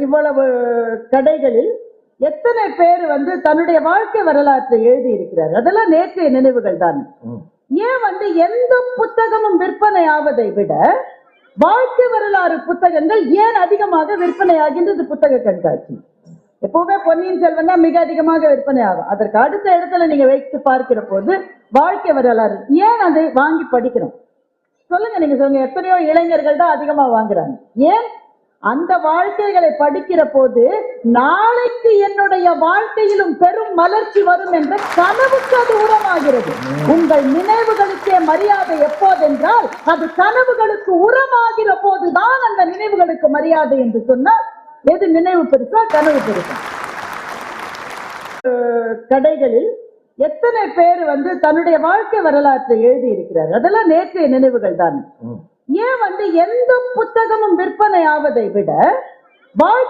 இவ்வளவு கடைகளில் எத்தனை பேர் தன்னுடைய வாழ்க்கை வரலாற்றை எழுதி இருக்கிறார். அதெல்லாம் நேற்றைய நினைவுகள் தான். ஏன் எந்த புத்தகமும் விற்பனை ஆவதை விட வாழ்க்கை வரலாறு புத்தகங்கள் ஏன் அதிகமாக விற்பனை ஆகின்றது? புத்தக கண்காட்சி எப்பவுமே பொன்னியின் செல்வன் தான் மிக அதிகமாக விற்பனை ஆகும். அதற்கு அடுத்த இடத்துல நீங்க வைத்து பார்க்கிற போது வாழ்க்கை வரலாறு ஏன் அதை வாங்கி படிக்கணும்? சொல்லுங்க, நீங்க சொல்லுங்க. எத்தனையோ இளைஞர்கள் தான் அதிகமா வாங்குறாங்க. ஏன்? அந்த வாழ்க்கைகளை படிக்கிற போது நாளைக்கு என்னுடைய வாழ்க்கையிலும் பெரும் மலர்ச்சி வரும் என்ற கனவுக்கு அது உரமாகிறது. உங்கள் நினைவுகளுக்கே மரியாதை எப்போதென்றால் அது கனவுகளுக்கு உரமாகிற போதுதான் அந்த நினைவுகளுக்கு மரியாதை என்று சொன்னால் எது நினைவு பெருசா கனவு பெருசா? கடைகளில் எத்தனை பேர் தன்னுடைய வாழ்க்கை வரலாற்றை எழுதி இருக்கிறார். அதெல்லாம் நேற்றைய நினைவுகள் தான். ஏன் எந்த புத்தகமும் விற்பனை ஆவதை விட வாழ்க்கை